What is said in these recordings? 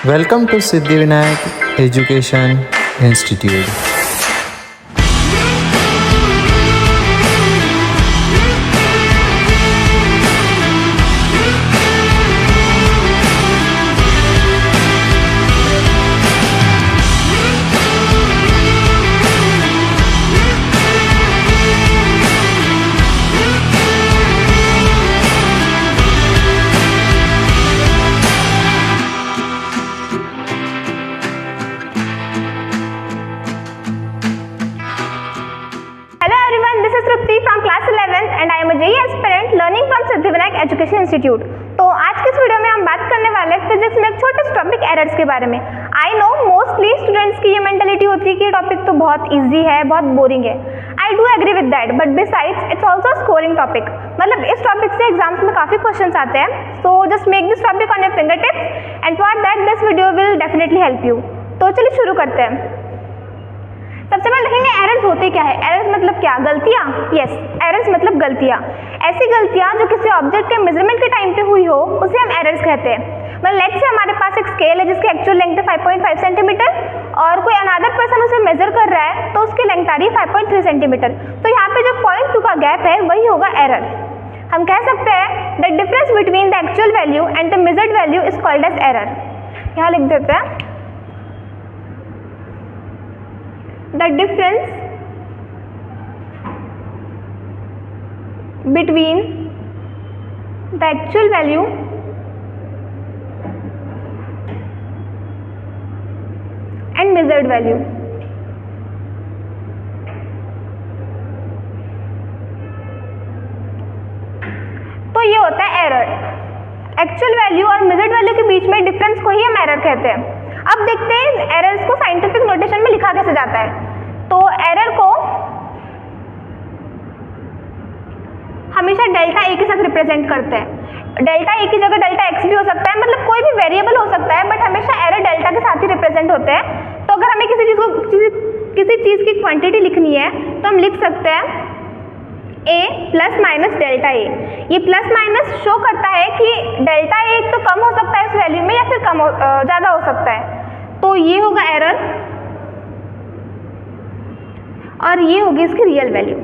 Welcome to Siddhivinayak Education Institute. Learning from Siddhivinayak education institute. तो आज के इस वीडियो में हम बात करने वाले हैं फिजिक्स में एक छोटे से टॉपिक एरर्स के बारे में। आई नो मोस्टली स्टूडेंट्स की ये मेंटालिटी होती है कि ये टॉपिक तो बहुत इजी है, बहुत बोरिंग है। I do agree with that, but besides it's also scoring topic. मतलब इस टॉपिक से एग्जाम्स में काफी क्वेश्चंस आते हैं। So just make this topic on your finger tips and for that this video will definitely help you. तो चलिए शुरू करते हैं। सबसे पहले देखेंगे एरर्स होते क्या है। एरर्स मतलब क्या? गलतियां। यस, एरर्स मतलब गलतियां। ऐसी गलतियां जो किसी ऑब्जेक्ट के मेजरमेंट के टाइम पे हुई हो उसे हम एरर्स कहते हैं। मतलब लेट्स से हमारे पास एक स्केल है जिसकी एक्चुअल लेंथ है 5.5 सेंटीमीटर और कोई अनदर पर्सन उसे मेजर कर रहा है तो उसकी लेंथ आ रही है 5.3 सेंटीमीटर। तो यहाँ पे जो 0.2 का गैप है वही होगा एरर। हम कह सकते हैं the difference between the actual value and the measured value is called as error. यहाँ लिख देते हैं the difference between the actual value and measured value तो ये होता है एरर। एक्चुअल वैल्यू और मेजर्ड वैल्यू के बीच में डिफरेंस को ही हम एरर कहते हैं। अब देखते हैं एरर्स को साइंटिफिक नोटेशन में लिखा कैसे जाता है। तो एरर को हमेशा डेल्टा ए के साथ रिप्रेजेंट करते हैं। डेल्टा ए की जगह डेल्टा एक्स भी हो सकता है, मतलब कोई भी वेरिएबल हो सकता है, बट हमेशा एरर डेल्टा के साथ ही रिप्रेजेंट होते हैं। तो अगर हमें किसी चीज की क्वांटिटी लिखनी है तो हम लिख सकते हैं ए प्लस माइनस डेल्टा ए। ये प्लस माइनस शो करता है कि डेल्टा ए तो कम हो सकता है इस वैल्यू में या फिर कम ज़्यादा हो सकता है। तो ये होगा एरर और ये होगी इसकी रियल वैल्यू।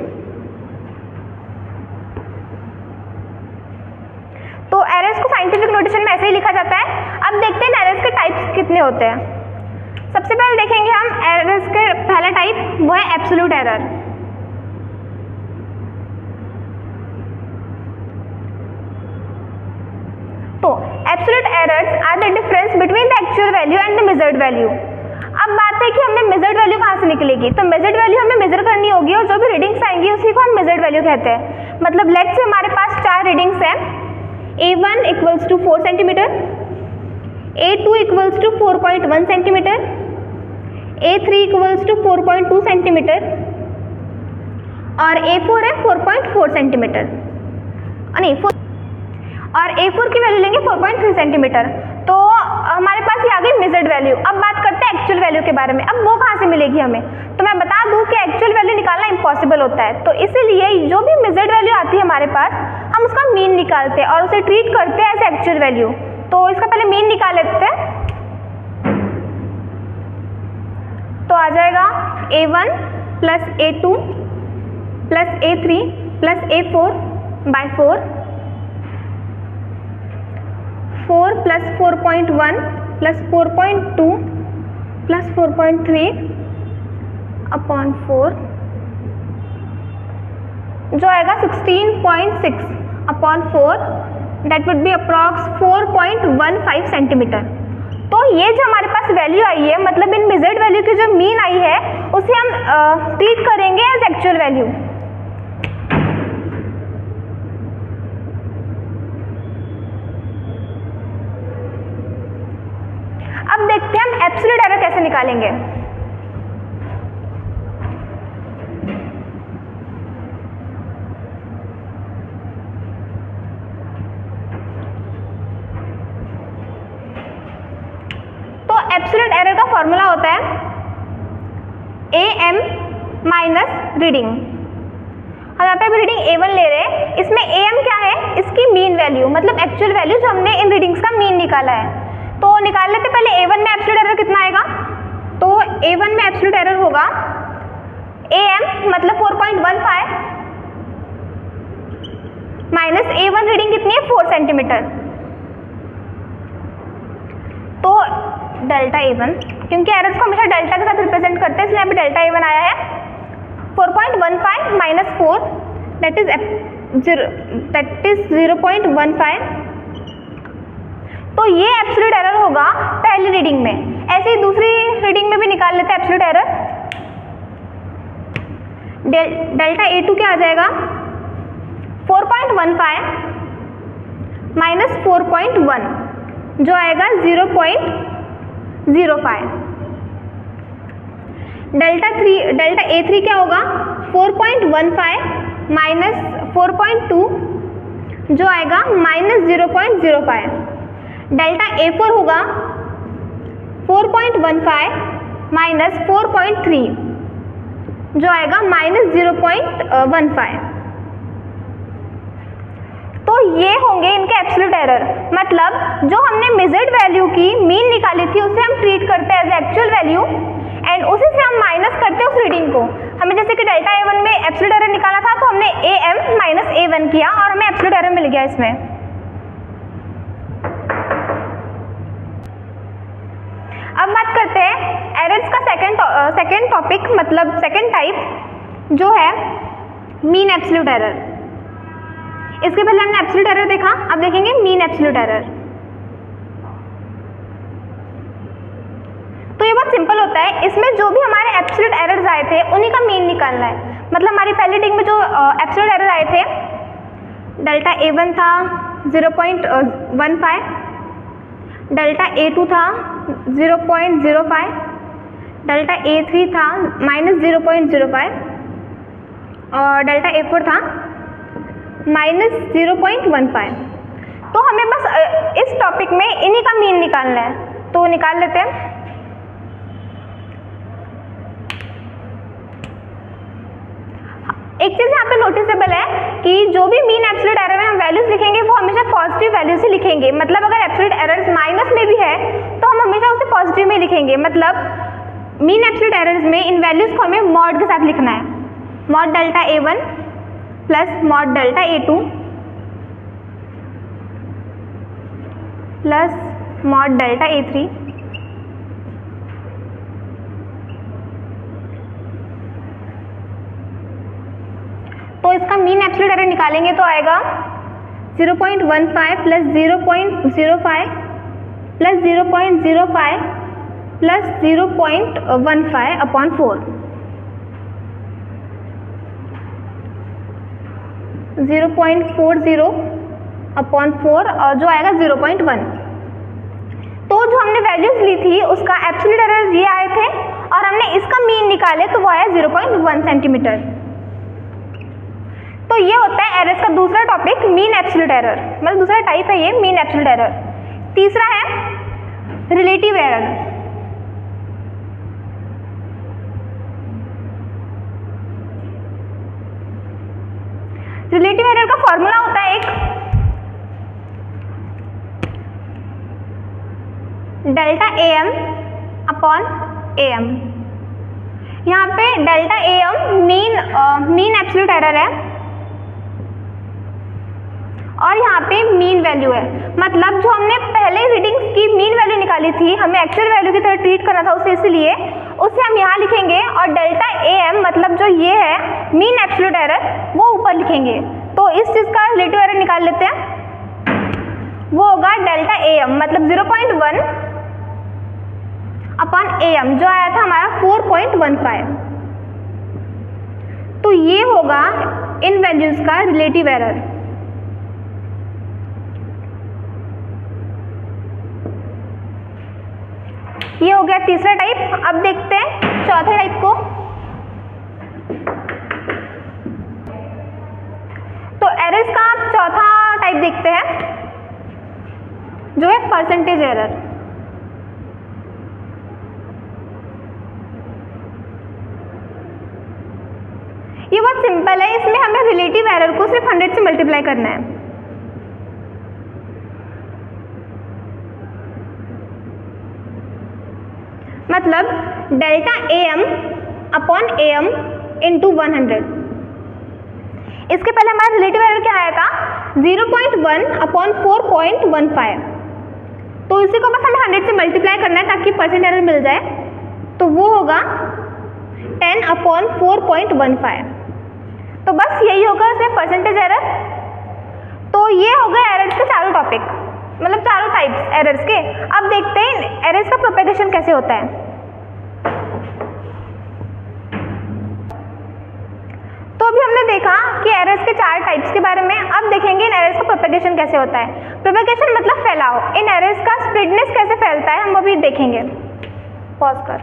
तो एरर्स को साइंटिफिक नोटेशन में ऐसे ही लिखा जाता है। अब देखते हैं एरर्स के टाइप्स कितने होते हैं। सबसे पहले देखेंगे हम एरर्स के पहला टाइप, वो है एब्सोल्यूट एरर। तो absolute errors are the difference between the actual value and the measured value. अब बात है कि हमें मेजर्ड वैल्यू कहाँ से निकलेगी। तो मेजर्ड वैल्यू हमें मेजर करनी होगी और जो भी रीडिंग्स आएंगी उसी को हम मेजर्ड वैल्यू कहते हैं। मतलब लेट्स से हमारे पास 4 रीडिंग्स हैं। A1 equals to 4 centimetre, A2 equals to 4.1 centimetre, A3 equals to 4.2 centimetre और A4 है 4.4 सेंटीमीटर और A4 की वैल्यू लेंगे 4.3 सेंटीमीटर। तो हमारे पास ये आ गई मेजर्ड वैल्यू। अब बात करते हैं एक्चुअल वैल्यू के बारे में। अब वो कहाँ से मिलेगी हमें? तो मैं बता दूं कि एक्चुअल वैल्यू निकालना इम्पॉसिबल होता है। तो इसीलिए जो भी मेजर्ड वैल्यू आती है हमारे पास, हम उसका मीन निकालते हैं और उसे ट्रीट करते हैं एज एक्चुअल वैल्यू। तो इसका पहले मीन निकाल लेते हैं। तो आ जाएगा A1 plus A2 plus A3 plus A4 by 4 plus 4.1 plus 4.2 plus 4.3 upon 4 जो आएगा 16.6 upon 4 that would be approx 4.15 centimetre. तो ये जो हमारे पास वैल्यू आई है, मतलब इन मेजर्ड वैल्यू की जो मीन आई है उसे हम ट्रीट करेंगे एज एक्चुअल वैल्यू। अब देखते हैं हम एब्सोल्यूट एरर कैसे निकालेंगे। तो एब्सोल्यूट एरर का फॉर्मूला होता है AM माइनस रीडिंग। हम यहाँ पे भी रीडिंग A1 ले रहे हैं। इसमें AM क्या है? इसकी मीन वैल्यू, मतलब एक्चुअल वैल्यू जो हमने इन रीडिंग्स का मीन निकाला है। तो निकाल लेते पहले A1 में एब्सोल्यूट एरर कितना आएगा। तो A1 में एब्सोल्यूट एरर होगा AM मतलब 4.15 माइनस A1 रीडिंग कितनी है 4 सेंटीमीटर। तो डेल्टा A1, क्योंकि एरर्स को हमेशा डेल्टा के साथ रिप्रेजेंट करते हैं इसलिए यहाँ पे डेल्टा A1 आया है 4.15 माइनस 4 दैट इज 0.15। तो ये एब्सोल्यूट एरर होगा पहली रीडिंग में। ऐसे ही दूसरी रीडिंग में भी निकाल लेते हैं एब्सोल्यूट एरर। डेल्टा A2 क्या आ जाएगा 4.15 माइनस 4.1 जो आएगा 0.05। डेल्टा A3 क्या होगा 4.15 माइनस 4.2 जो आएगा माइनस 0.05। डेल्टा A4 होगा 4.15 माइनस 4.3 जो आएगा माइनस 0.15। तो ये होंगे इनके एब्सोल्यूट एरर। मतलब जो हमने मेजर्ड वैल्यू की मीन निकाली थी उसे हम ट्रीट करते हैं एज एक्चुअल वैल्यू एंड उसी से हम माइनस करते हैं उस रीडिंग को। हमें जैसे कि डेल्टा A1 में एब्सोल्यूट एरर निकाला था तो हमने AM माइनस A1 किया और हमें एब्सोल्यूट एरर मिल गया इसमें। अब बात करते हैं एरर्स का सेकेंड टॉपिक मतलब सेकेंड टाइप जो है मीन एब्सोल्यूट एरर। इसके पहले हमने एब्सोल्यूट एरर देखा, अब देखेंगे मीन एब्सोल्यूट एरर। तो ये बहुत सिंपल होता है, इसमें जो भी हमारे एब्सोल्यूट एरर्स आए थे उन्हीं का मीन निकालना है। मतलब हमारी पहली रीडिंग में जो एब्सोल्यूट एरर आए थे डेल्टा A1 था 0.15, डेल्टा A2 था 0.05, डेल्टा A3 था माइनस 0.05 और डेल्टा A4 था माइनस 0.15। तो हमें बस इस टॉपिक में इन्हीं का मीन निकालना है, तो निकाल लेते हैं। एक चीज यहाँ पे नोटिसेबल है कि जो भी मीन एब्सोल्यूट एरर में हम वैल्यूज लिखेंगे वो हमेशा पॉजिटिव वैल्यू से लिखेंगे। मतलब अगर एब्सोल्यूट एरर्स माइनस में भी है तो हम हमेशा उसे पॉजिटिव में लिखेंगे। मतलब मीन एब्सोल्यूट एरर्स में इन वैल्यूज को हमें मॉड के साथ लिखना है। Mod delta A1 plus mod delta A2 plus mod delta A3 तो इसका मीन एब्सोल्यूट एरर निकालेंगे तो आएगा 0.15 plus 0.05 plus 0.05 plus 0.15 upon 4 0.40 upon 4 और जो आएगा 0.1। तो जो हमने वैल्यूज ली थी उसका एब्सोल्यूट एरर ये आए थे और हमने इसका मीन निकाले तो वो आया 0.1 सेंटीमीटर। तो ये होता है एरर्स का दूसरा टॉपिक मीन एब्सोल्यूट एरर, मतलब दूसरा टाइप है ये मीन एब्सोल्यूट एरर। तीसरा है रिलेटिव एरर। रिलेटिव एरर का फॉर्मूला होता है एक डेल्टा AM अपॉन AM। यहाँ पे delta AM mean absolute error है और यहाँ पे मीन वैल्यू है। मतलब जो हमने पहले रीडिंग्स की मीन वैल्यू निकाली थी हमें एक्चुअल वैल्यू की तरह ट्रीट करना था उसे, इसलिए उसे हम यहाँ लिखेंगे और डेल्टा AM मतलब जो ये है मीन एब्सोल्यूट एरर वो ऊपर लिखेंगे। तो इस चीज़ का रिलेटिव एरर निकाल लेते हैं, वो होगा डेल्टा AM मतलब 0.1 अपॉन AM जो आया था हमारा 4.15। तो ये होगा इन वैल्यूज का रिलेटिव एरर। ये हो गया तीसरा टाइप। अब देखते हैं चौथे टाइप को। तो एरर्स का चौथा टाइप देखते हैं जो है परसेंटेज एरर। ये बहुत सिंपल है, इसमें हमें रिलेटिव एरर को सिर्फ 100 से मल्टीप्लाई करना है। मतलब delta AM upon AM into 100। इसके पहले हमारा रिलेटिव एरर क्या आया था, 0.1 अपॉन 4.15। तो इसी को बस हमें 100 से मल्टीप्लाई करना है ताकि परसेंट एरर मिल जाए। तो वो होगा 10 अपॉन 4.15। तो बस यही होगा इसमें परसेंटेज एरर। तो ये हो गए एरर्स के चारों टॉपिक, मतलब चारों टाइप्स एरर्स के। अब देखते हैं एरर्स का प्रोपेगेशन कैसे होता है। तो अभी हमने देखा कि एरर्स के 4 टाइप्स के बारे में। अब देखेंगे इन एरर्स का प्रोपेगेशन कैसे होता है। प्रोपेगेशन मतलब फैलाव। इन एरर्स का स्प्रेडनेस कैसे फैलता है हम अभी देखेंगे। पॉज कर,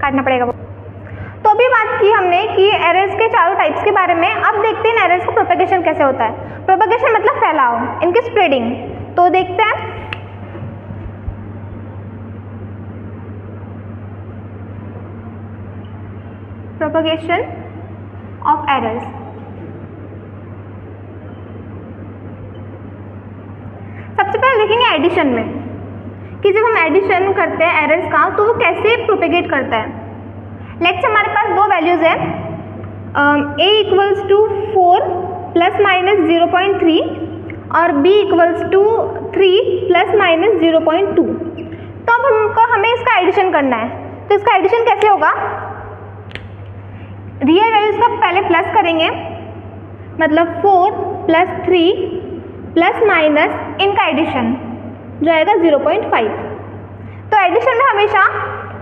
काटना पड़ेगा। तो अभी बात की हमने कि एरर्स के चारों टाइप्स के बारे में। अब देखते हैं एरर्स का प्रोपेगेशन कैसे होता है। प्रोपेगेशन मतलब फैलाव, इनकी स्प्रेडिंग। तो देखते हैं। Propagation of errors. सबसे पहले देखेंगे एडिशन में कि जब हम एडिशन करते हैं एरर्स का तो वो कैसे प्रोपेगेट करता है। लेट्स हमारे पास दो वैल्यूज है, a equals to 4 plus minus 0.3 और b equals to 3 plus minus 0.2। तो अब हमें इसका एडिशन करना है। तो इसका एडिशन कैसे होगा, रियल वैल्यूज का पहले प्लस करेंगे, मतलब 4 प्लस 3 प्लस माइनस इनका एडिशन जो आएगा 0.5। तो एडिशन में हमेशा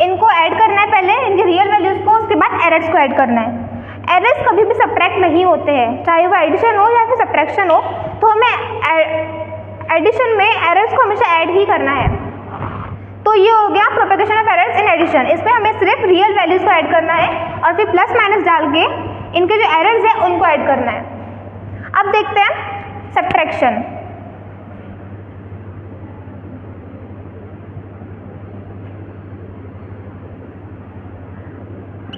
इनको ऐड करना है, पहले इनके रियल वैल्यूज को, उसके बाद एरर्स को ऐड करना है। एरर्स कभी भी सब्ट्रैक्ट नहीं होते हैं, चाहे वो एडिशन हो या फिर सब्ट्रैक्शन हो। तो हमें एडिशन में एरर्स को हमेशा ऐड ही करना है। तो ये हो गया propagation of errors in addition. इसमें हमें सिर्फ रियल वैल्यूज को ऐड करना है और फिर प्लस माइनस डाल के इनके जो एरर्स हैं उनको ऐड करना है। अब देखते हैं सब्ट्रैक्शन।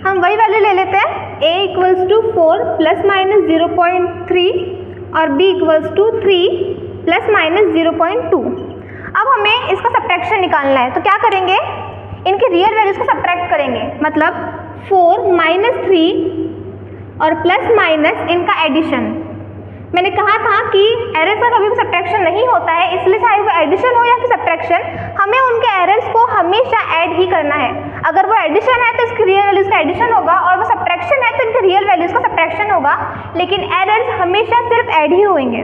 हम वही वैल्यू ले लेते हैं, a equals to 4 plus minus 0.3 और b equals to 3 plus minus 0.2। अब हमें इसका सब्ट्रैक्शन निकालना है। तो क्या करेंगे, इनके रियल वैल्यूज को सब्ट्रैक्ट करेंगे, मतलब 4 माइनस 3 और प्लस माइनस इनका एडिशन। मैंने कहा था कि एरर्स का कभी भी सब्ट्रैक्शन नहीं होता है, इसलिए चाहे वो एडिशन हो या फिर सब्ट्रैक्शन, हमें उनके एरर्स को हमेशा ऐड ही करना है। अगर वो एडिशन है तो इसकी रियल वैल्यूज का एडिशन होगा और वो सब्ट्रैक्शन है तो इनके रियल वैल्यूज का सब्ट्रैक्शन होगा, लेकिन एरर्स हमेशा सिर्फ ऐड ही होंगे।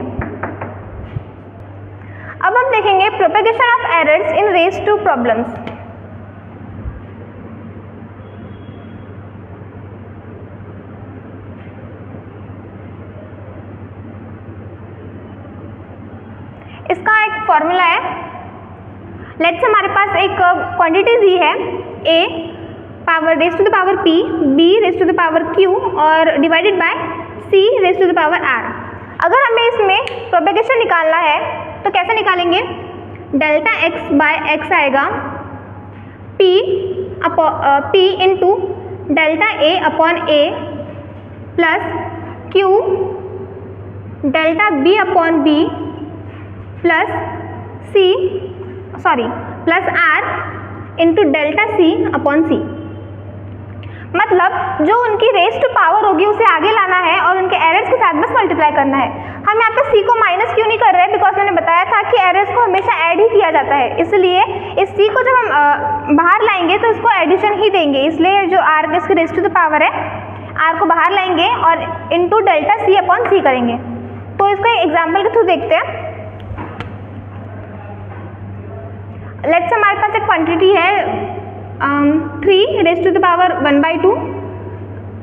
अब हम देखेंगे propagation of errors in raise to problems. इसका एक फॉर्मूला है। लेट्स हमारे पास एक क्वांटिटी दी है, a power raise to the power p, b raise to the power q और divided by c raise to the power r। अगर हमें इसमें प्रोपेगेशन निकालना है तो कैसे निकालेंगे, डेल्टा x बाय x आएगा p into delta a upon a plus q delta b upon b plus R into delta C upon C. मतलब जो उनकी रेज टू पावर होगी उसे आगे लाना है और उनके एरर्स के साथ बस मल्टीप्लाई करना है। हम यहाँ पे सी को माइनस क्यों नहीं कर रहे हैं, बिकॉज मैंने बताया था कि एरर्स को हमेशा ऐड ही किया जाता है, इसलिए इस सी को जब हम बाहर लाएंगे तो इसको एडिशन ही देंगे। इसलिए जो आर इसकी रेज टू द पावर है, आर को बाहर लाएंगे और इंटू डेल्टा सी अपॉन सी करेंगे। तो इसको एग्जाम्पल के थ्रू देखते हैं। लेट्स हमारे पास एक क्वांटिटी है 3 raise to the power 1/2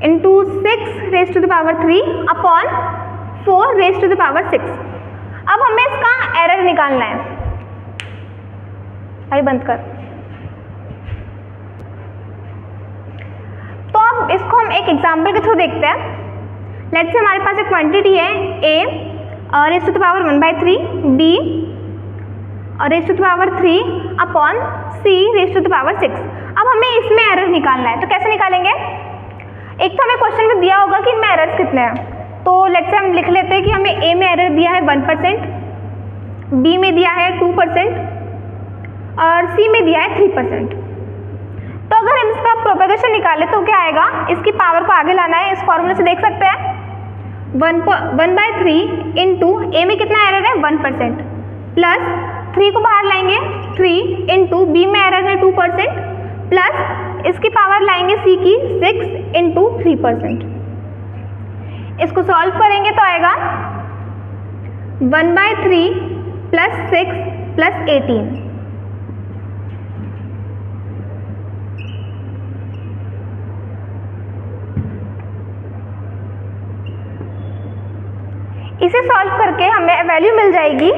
into 6 raise to the power 3 upon 4 raise to the power 6। अब हमें इसका एरर निकालना है। भाई बंद कर। तो अब इसको हम एक एग्जाम्पल के थ्रू देखते हैं। लेट्स हमारे पास एक क्वांटिटी है a raise to the power 1/3, b और raise to the power 3 upon c raise to the power 6। अब हमें इसमें एरर निकालना है। तो कैसे निकालेंगे, एक तो हमें क्वेश्चन में दिया होगा कि इनमें एरर्स कितने हैं। तो लेट्स से हम लिख लेते हैं कि हमें a में एरर दिया है 1%, b में दिया है 2% और c में दिया है 3%। से निकाले तो क्या आएगा, इसकी पावर को आगे लाना है, इस फॉर्मूले से देख सकते हैं 1/3 इंटू ए में कितना एरर है 1%, प्लस 3 को बाहर लाएंगे 3 इंटू बी में एरर है 2%, प्लस इसकी पावर लाएंगे सी की 6 इंटू 3%। इसको सॉल्व करेंगे तो आएगा 1/3 प्लस 6 प्लस 18। इसे सॉल्व करके हमें वैल्यू मिल जाएगी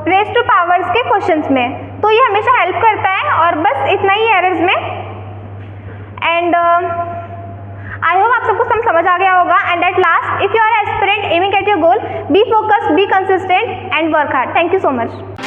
रेज़ टू पावर्स के क्वेश्चंस में, तो ये हमेशा हेल्प करता है। और बस इतना ही एरर्स में। एंड आई होप आप सबको समझ आ गया होगा। And at last, if you are aspirant aiming at your goal, be focused, be consistent and work hard. Thank you so much.